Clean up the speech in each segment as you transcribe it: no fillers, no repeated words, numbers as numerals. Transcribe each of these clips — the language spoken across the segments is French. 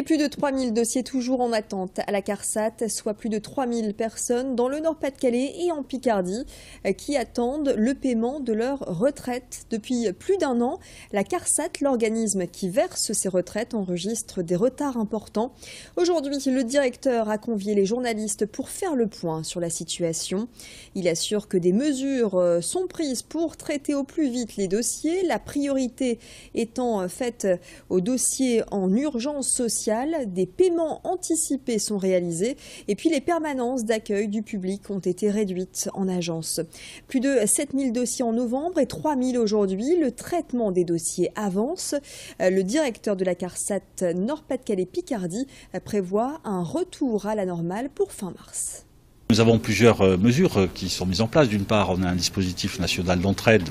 Plus de 3000 dossiers toujours en attente à la CARSAT, soit plus de 3000 personnes dans le Nord-Pas-de-Calais et en Picardie qui attendent le paiement de leur retraite. Depuis plus d'un an, la CARSAT, l'organisme qui verse ces retraites, enregistre des retards importants. Aujourd'hui, le directeur a convié les journalistes pour faire le point sur la situation. Il assure que des mesures sont prises pour traiter au plus vite les dossiers, la priorité étant faite aux dossiers en urgence sociale. Des paiements anticipés sont réalisés et puis les permanences d'accueil du public ont été réduites en agence. Plus de 7000 dossiers en novembre et 3000 aujourd'hui. Le traitement des dossiers avance. Le directeur de la CARSAT Nord-Pas-de-Calais-Picardie prévoit un retour à la normale pour fin mars. Nous avons plusieurs mesures qui sont mises en place. D'une part, on a un dispositif national d'entraide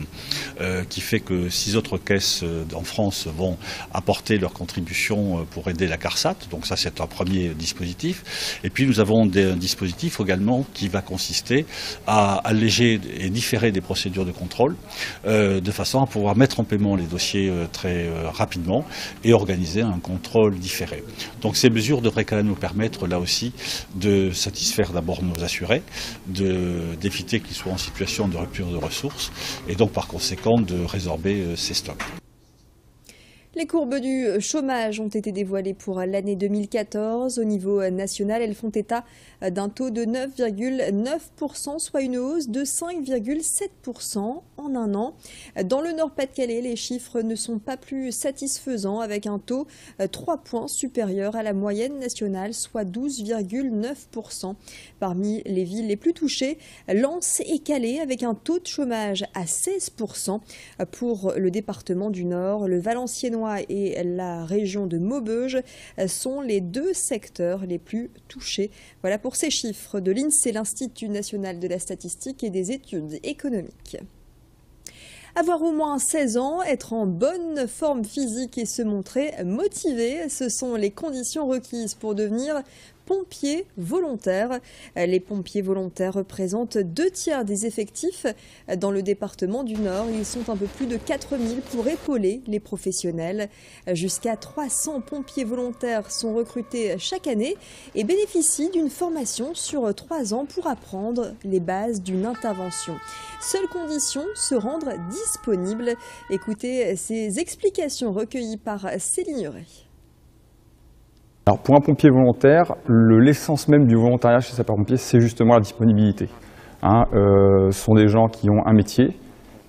qui fait que 6 autres caisses en France vont apporter leur contribution pour aider la CARSAT. Donc ça, c'est un premier dispositif. Et puis, nous avons un dispositif également qui va consister à alléger et différer des procédures de contrôle de façon à pouvoir mettre en paiement les dossiers très rapidement et organiser un contrôle différé. Donc ces mesures devraient quand même nous permettre, là aussi, de satisfaire d'abord nos assurés, d'éviter qu'ils soient en situation de rupture de ressources et donc par conséquent de résorber ces stocks. Les courbes du chômage ont été dévoilées pour l'année 2014. Au niveau national, elles font état d'un taux de 9,9%, soit une hausse de 5,7% en un an. Dans le Nord-Pas-de-Calais, les chiffres ne sont pas plus satisfaisants avec un taux 3 points supérieur à la moyenne nationale, soit 12,9%. Parmi les villes les plus touchées, Lens et Calais avec un taux de chômage à 16%. Pour le département du Nord, le Valenciennois et la région de Maubeuge sont les deux secteurs les plus touchés. Voilà pour ces chiffres de l'INSEE, l'Institut national de la statistique et des études économiques. Avoir au moins 16 ans, être en bonne forme physique et se montrer motivé, ce sont les conditions requises pour devenir pompiers volontaires. Les pompiers volontaires représentent 2/3 des effectifs dans le département du Nord. Ils sont un peu plus de 4000 pour épauler les professionnels. Jusqu'à 300 pompiers volontaires sont recrutés chaque année et bénéficient d'une formation sur 3 ans pour apprendre les bases d'une intervention. Seule condition, se rendre disponible. Écoutez ces explications recueillies par Céline Huret. Alors pour un pompier volontaire, l'essence même du volontariat chez sapeur-pompier, c'est justement la disponibilité. Ce sont des gens qui ont un métier,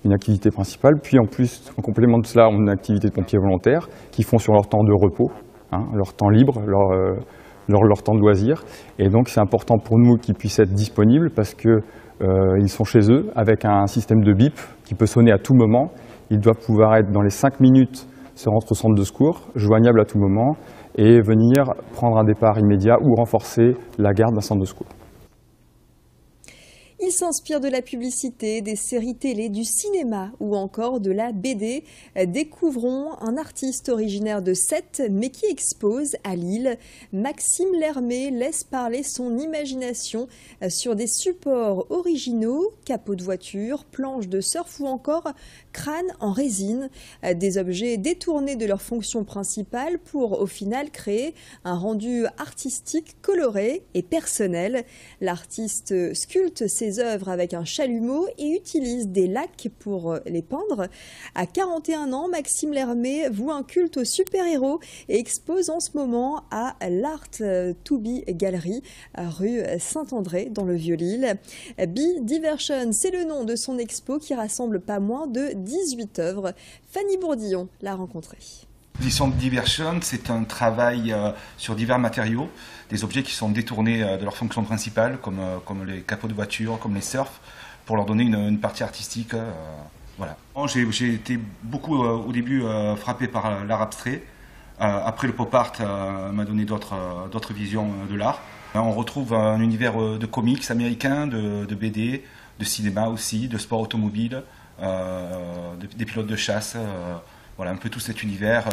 une activité principale, puis en plus, en complément de cela, on a une activité de pompier volontaire qui font sur leur temps de repos, leur temps libre, leur temps de loisir. Et donc c'est important pour nous qu'ils puissent être disponibles parce qu'ils sont chez eux avec un système de bip qui peut sonner à tout moment. Ils doivent pouvoir être dans les 5 minutes, se rendre au centre de secours, joignable à tout moment, et venir prendre un départ immédiat ou renforcer la garde d'un centre de secours. Il s'inspire de la publicité, des séries télé, du cinéma ou encore de la BD. Découvrons un artiste originaire de Sète mais qui expose à Lille. Maxime Lermé laisse parler son imagination sur des supports originaux, capots de voiture, planches de surf ou encore crânes en résine. Des objets détournés de leur fonction principale pour au final créer un rendu artistique coloré et personnel. L'artiste sculpte ses œuvres avec un chalumeau et utilise des lacs pour les peindre. À 41 ans, Maxime Lermé voue un culte aux super-héros et expose en ce moment à l'Art to Be Gallery, rue Saint-André dans le Vieux-Lille. Be Diversion, c'est le nom de son expo qui rassemble pas moins de 18 œuvres. Fanny Bourdillon l'a rencontrée. L'exposition de Diversion, c'est un travail sur divers matériaux, des objets qui sont détournés de leur fonction principale, comme les capots de voiture, comme les surfs, pour leur donner une partie artistique. Voilà. J'ai été beaucoup au début frappé par l'art abstrait. Après le pop art m'a donné d'autres visions de l'art. On retrouve un univers de comics américains, de BD, de cinéma aussi, de sport automobile, des pilotes de chasse. Voilà un peu tout cet univers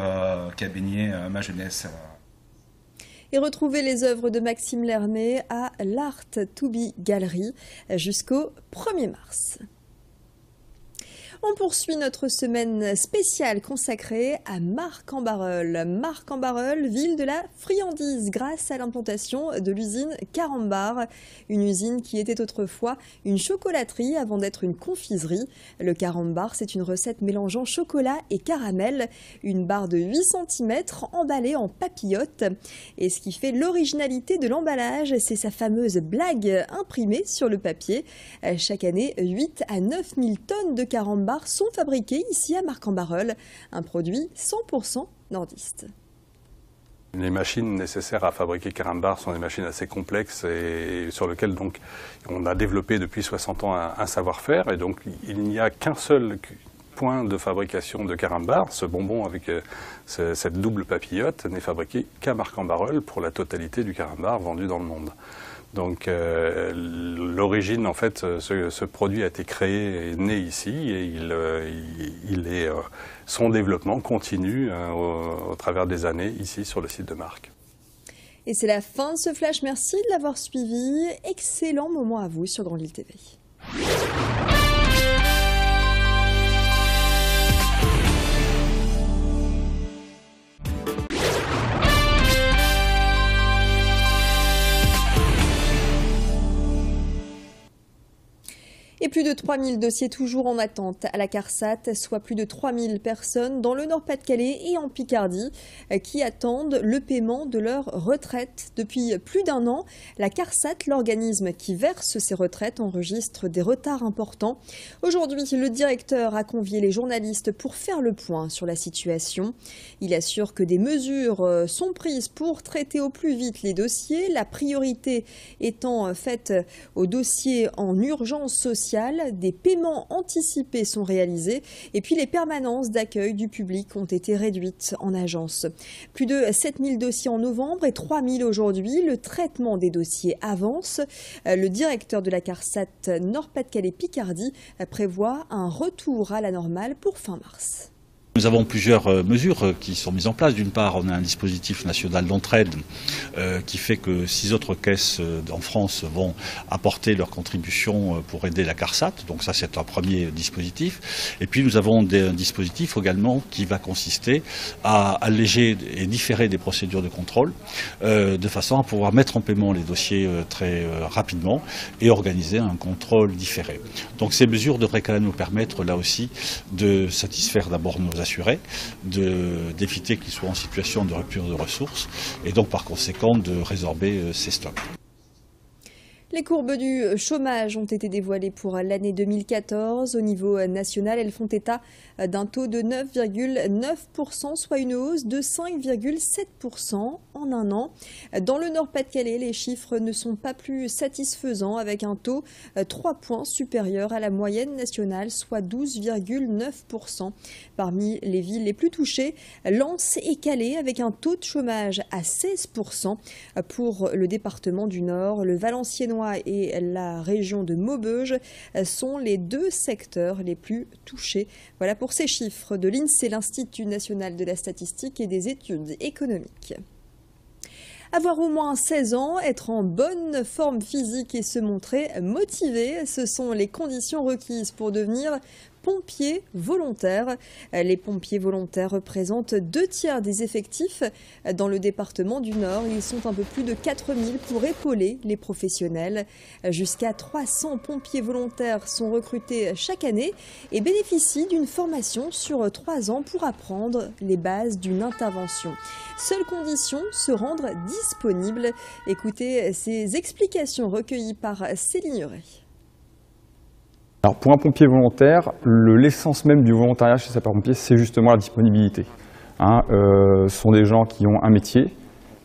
qui a baigné ma jeunesse. Et retrouvez les œuvres de Maxime Lermé à l'Art to Be Gallery jusqu'au 1er mars. On poursuit notre semaine spéciale consacrée à Marcq-en-Barœul. Marcq-en-Barœul, ville de la friandise, grâce à l'implantation de l'usine Carambar. Une usine qui était autrefois une chocolaterie avant d'être une confiserie. Le Carambar, c'est une recette mélangeant chocolat et caramel. Une barre de 8 cm emballée en papillote. Et ce qui fait l'originalité de l'emballage, c'est sa fameuse blague imprimée sur le papier. Chaque année, 8 à 9 000 tonnes de Carambar sont fabriqués ici à Marcq-en-Barœul, un produit 100% nordiste. Les machines nécessaires à fabriquer Carambar sont des machines assez complexes et sur lesquelles donc on a développé depuis 60 ans un savoir-faire, et donc il n'y a qu'un seul point de fabrication de Carambar. Ce bonbon avec cette double papillote n'est fabriqué qu'à Marcq-en-Barœul pour la totalité du Carambar vendu dans le monde. Donc l'origine, en fait, ce produit a été créé et né ici, et son développement continue au travers des années ici sur le site de Marcq. Et c'est la fin de ce flash, merci de l'avoir suivi. Excellent moment à vous sur Grand Lille TV. Et plus de 3000 dossiers toujours en attente à la CARSAT, soit plus de 3000 personnes dans le Nord-Pas-de-Calais et en Picardie qui attendent le paiement de leur retraite. Depuis plus d'un an, la CARSAT, l'organisme qui verse ces retraites, enregistre des retards importants. Aujourd'hui, le directeur a convié les journalistes pour faire le point sur la situation. Il assure que des mesures sont prises pour traiter au plus vite les dossiers, la priorité étant faite aux dossiers en urgence sociale. Des paiements anticipés sont réalisés et puis les permanences d'accueil du public ont été réduites en agence. Plus de 7000 dossiers en novembre et 3000 aujourd'hui. Le traitement des dossiers avance. Le directeur de la CARSAT Nord-Pas-de-Calais-Picardie prévoit un retour à la normale pour fin mars. Nous avons plusieurs mesures qui sont mises en place. D'une part, on a un dispositif national d'entraide qui fait que 6 autres caisses en France vont apporter leur contribution pour aider la CARSAT. Donc ça, c'est un premier dispositif. Et puis nous avons un dispositif également qui va consister à alléger et différer des procédures de contrôle de façon à pouvoir mettre en paiement les dossiers très rapidement et organiser un contrôle différé. Donc ces mesures devraient quand même nous permettre là aussi de satisfaire d'abord nos assurés, d'éviter qu'ils soient en situation de rupture de ressources et donc par conséquent de résorber ces stocks. Les courbes du chômage ont été dévoilées pour l'année 2014. Au niveau national, elles font état d'un taux de 9,9%, soit une hausse de 5,7% en un an. Dans le Nord-Pas-de-Calais, les chiffres ne sont pas plus satisfaisants, avec un taux 3 points supérieur à la moyenne nationale, soit 12,9%. Parmi les villes les plus touchées, Lens et Calais, avec un taux de chômage à 16%. Pour le département du Nord, le Valenciennois et la région de Maubeuge sont les deux secteurs les plus touchés. Voilà pour ces chiffres de l'INSEE, l'Institut national de la statistique et des études économiques. Avoir au moins 16 ans, être en bonne forme physique et se montrer motivé, ce sont les conditions requises pour devenir pompiers volontaires. Les pompiers volontaires représentent 2/3 des effectifs dans le département du Nord. Ils sont un peu plus de 4000 pour épauler les professionnels. Jusqu'à 300 pompiers volontaires sont recrutés chaque année et bénéficient d'une formation sur 3 ans pour apprendre les bases d'une intervention. Seule condition, se rendre disponible. Écoutez ces explications recueillies par Céline Huret. Alors pour un pompier volontaire, l'essence même du volontariat chez sapeur-pompier, c'est justement la disponibilité. Ce sont des gens qui ont un métier,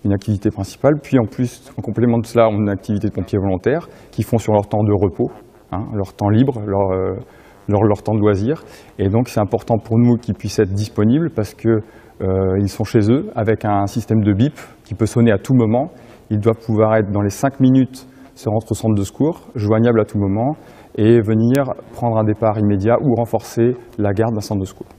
une activité principale, puis en plus, en complément de cela, on a une activité de pompier volontaire qui font sur leur temps de repos, leur temps libre, leur temps de loisir. Et donc c'est important pour nous qu'ils puissent être disponibles parce qu'ils sont chez eux avec un système de bip qui peut sonner à tout moment. Ils doivent pouvoir être dans les 5 minutes, se rendre au centre de secours, joignable à tout moment, et venir prendre un départ immédiat ou renforcer la garde d'un centre de secours.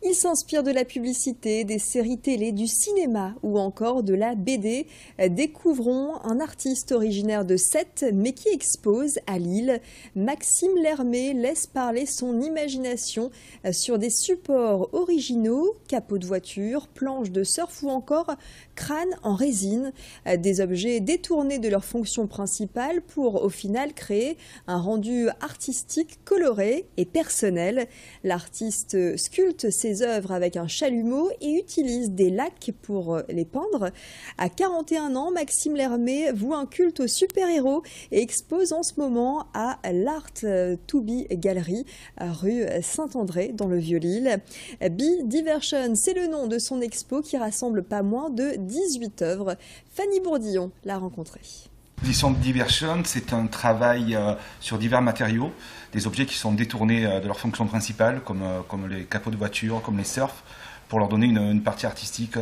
Il Il s'inspire de la publicité, des séries télé, du cinéma ou encore de la BD. Découvrons un artiste originaire de Sète mais qui expose à Lille. Maxime Lermé laisse parler son imagination sur des supports originaux, capots de voiture, planches de surf ou encore crânes en résine. Des objets détournés de leur fonction principale pour au final créer un rendu artistique coloré et personnel. L'artiste sculpte ses œuvres avec un chalumeau et utilise des lacs pour les peindre. À 41 ans, Maxime Lermé voue un culte aux super-héros et expose en ce moment à l'Art to Be Gallery, rue Saint-André dans le Vieux-Lille. Be Diversion, c'est le nom de son expo qui rassemble pas moins de 18 œuvres. Fanny Bourdillon l'a rencontrée. L'exposition Be Diversion, c'est un travail sur divers matériaux, des objets qui sont détournés de leur fonction principale, comme les capots de voiture, comme les surfs, pour leur donner une partie artistique.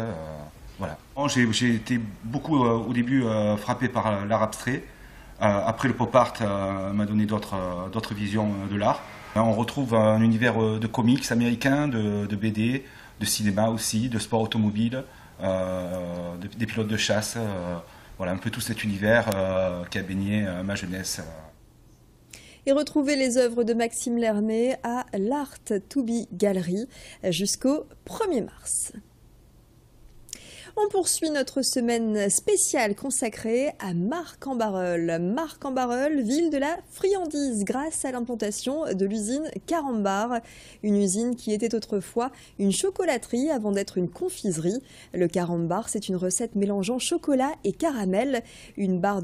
Voilà. J'ai été beaucoup au début frappé par l'art abstrait. Après, le pop art m'a donné d'autres visions de l'art. On retrouve un univers de comics américains, de BD, de cinéma aussi, de sport automobile, des pilotes de chasse. Voilà un peu tout cet univers qui a baigné ma jeunesse. Et retrouvez les œuvres de Maxime Lermé à l'Art to Be Gallery jusqu'au 1er mars. On poursuit notre semaine spéciale consacrée à Marcq-en-Barœul. Marcq-en-Barœul, ville de la friandise grâce à l'implantation de l'usine Carambar. Une usine qui était autrefois une chocolaterie avant d'être une confiserie. Le Carambar, c'est une recette mélangeant chocolat et caramel. Une barre